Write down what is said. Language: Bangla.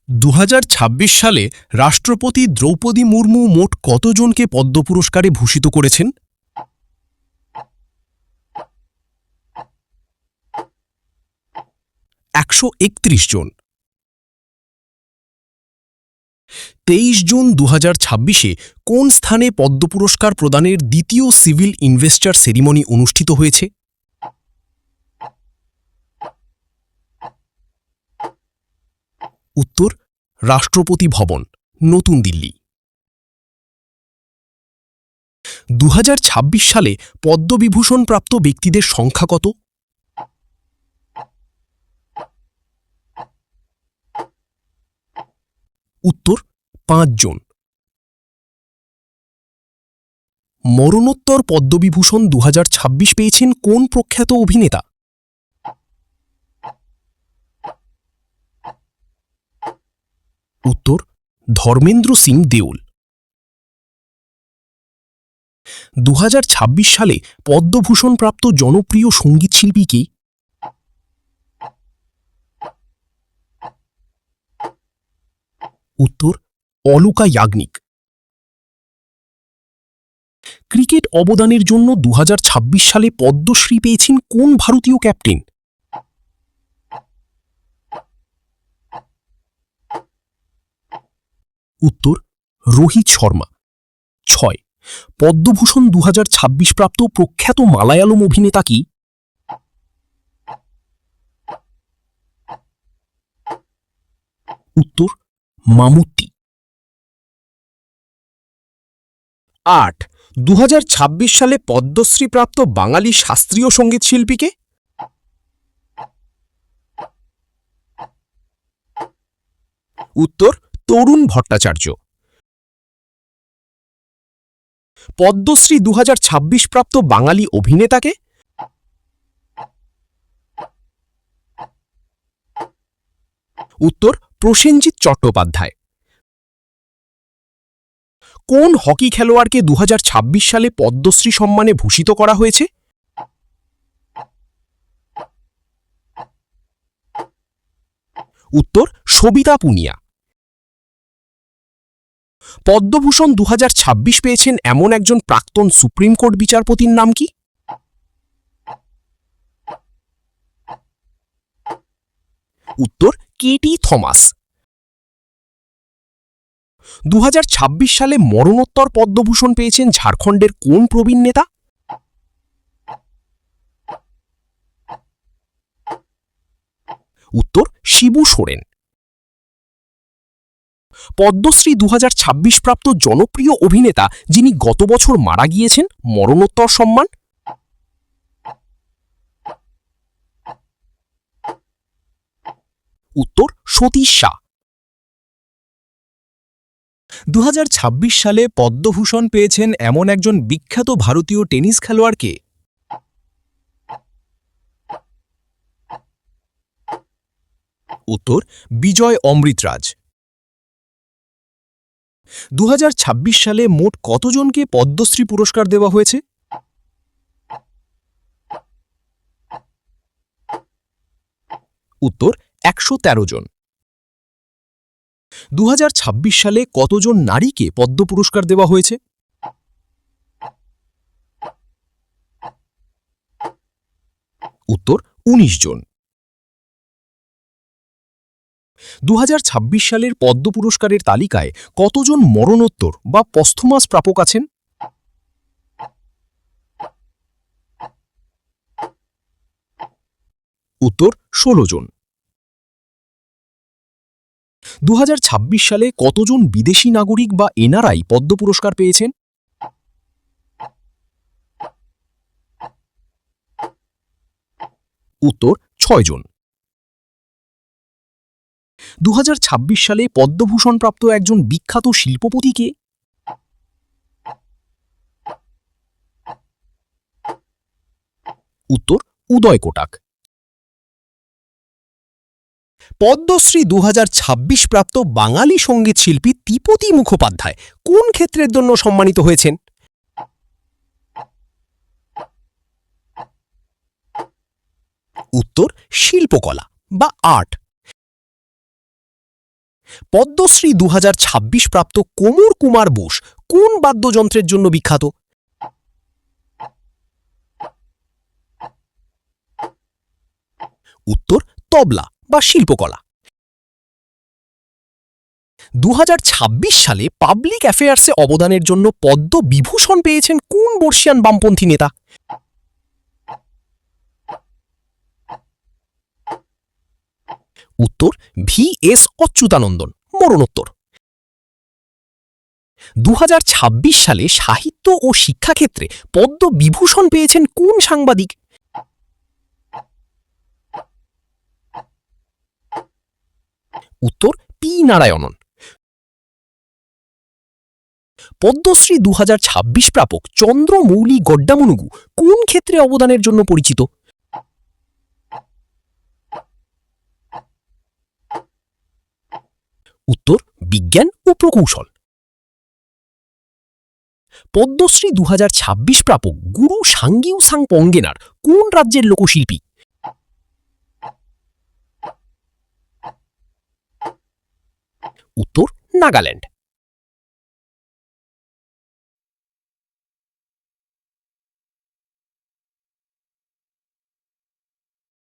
২০২৬ সালে রাষ্ট্রপতি দ্রৌপদী মুর্মু মোট কতজনকে পদ্ম পুরস্কারে ভূষিত করেছেন? ১৩১ জন। ২৩ জুন ২০২৬-এ কোন স্থানে পদ্ম পুরস্কার প্রদানের দ্বিতীয় সিভিল ইনভেস্টর সেরিমনি অনুষ্ঠিত হয়েছে? উত্তর: রাষ্ট্রপতি ভবন, নতুন দিল্লি। ২০২৬ সালে পদ্মবিভূষণ প্রাপ্ত ব্যক্তিদের সংখ্যা কত? উত্তর: ৫ জন। মরণোত্তর পদ্মবিভূষণ ২০২৬ পেয়েছেন কোন প্রখ্যাত অভিনেতা? উত্তর: ধর্মেন্দ্র সিং দেওল। ২০২৬ সালে পদ্মভূষণ প্রাপ্ত জনপ্রিয় সঙ্গীতশিল্পী কে? উত্তর: অলকা ইয়াগনিক। ক্রিকেট অবদানের জন্য ২০২৬ সালে পদ্মশ্রী পেয়েছেন কোন ভারতীয় ক্যাপ্টেন? উত্তর: রোহিত শর্মা। ৬. পদ্মভূষণ ২০২৬ প্রাপ্ত প্রখ্যাত মালায়ালম অভিনেতা কি? উত্তর: মামুত্তি। ৮. ২০২৬ সালে পদ্মশ্রী প্রাপ্ত বাঙালি শাস্ত্রীয় সঙ্গীত শিল্পীকে? উত্তর: তরুণ ভট্টাচার্য। পদ্মশ্রী ২০২৬ প্রাপ্ত বাঙালি অভিনেতাকে? উত্তর: প্রসেনজিৎ চট্টোপাধ্যায়। কোন হকি খেলোয়াড়কে ২০২৬ সালে পদ্মশ্রী সম্মানে ভূষিত করা হয়েছে? উত্তর: সবিতা পুনিয়া। পদ্মভূষণ ২০২৬ পেয়েছেন এমন একজন প্রাক্তন সুপ্রিম কোর্ট বিচারপতির নাম কি? উত্তর: কে.টি. থমাস। ২০২৬ সালে মরণোত্তর পদ্মভূষণ পেয়েছেন ঝাড়খণ্ডের কোন প্রবীণ নেতা? উত্তর: শিবু সোরেন। পদ্মশ্রী ২০২৬ প্রাপ্ত জনপ্রিয় অভিনেতা যিনি গত বছর মারা গিয়েছেন, মরণোত্তর সম্মান? উত্তর: সতীশ শাহ। ২০২৬ সালে পদ্মভূষণ পেয়েছেন এমন একজন বিখ্যাত ভারতীয় টেনিস খেলোয়াড় কে? উত্তর: বিজয় অমৃতরাজ। ২০২৬ সালে মোট কতজনকে পদ্মশ্রী পুরস্কার দেওয়া হয়েছে? উত্তর: ১১৩ জন। ২০২৬ সালে কতজন নারীকে পদ্ম পুরস্কার দেওয়া হয়েছে? উত্তর: ১৯ জন। ২০২৬ সালের পদ্ম পুরস্কারের তালিকায় কতজন মরণোত্তর বা পস্থুমাস প্রাপক আছেন? উত্তর: ১৬ জন। ২০২৬ সালে কতজন বিদেশি নাগরিক বা এনআরআই পদ্ম পুরস্কার পেয়েছেন? উত্তর: ৬ জন। ২০২৬ সালে পদ্মভূষণ প্রাপ্ত একজন বিখ্যাত শিল্পপতি কে? উত্তর: উদয় কোটাক। পদ্মশ্রী ২০২৬ প্রাপ্ত বাঙালি সঙ্গীত শিল্পী ত্রিপতি মুখোপাধ্যায় কোন ক্ষেত্রের জন্য সম্মানিত হয়েছেন? উত্তর: শিল্পকলা বা আর্ট। পদ্মশ্রী 2026 প্রাপ্ত কোমর কুমার বোস কোন বাদ্যযন্ত্রের জন্য বিখ্যাত? উত্তর তবলা বা শিল্পকলা। 2026 সালে পাবলিক অ্যাফেয়ার্সে অবদানের জন্য পদ্ম বিভূষণ পেয়েছেন কোন বর্ষিয়ান বামপন্থী নেতা? উত্তর VS অচ্যুতানন্দন, মরণোত্তর। 2026 সালে সাহিত্য ও শিক্ষাক্ষেত্রে পদ্ম বিভূষণ পেয়েছেন কোন সাংবাদিক? উত্তর পি নারায়ণন। পদ্মশ্রী 2026 প্রাপক চন্দ্রমৌলি গড্ডামনুগু কোন ক্ষেত্রে অবদানের জন্য পরিচিত? উত্তর বিজ্ঞান ও প্রকৌশল। পদ্মশ্রী 2026 প্রাপক গুরু সাঙ্গিউসাং পঙ্গেনার কোন রাজ্যের লোকশিল্পী? উত্তর নাগাল্যান্ড।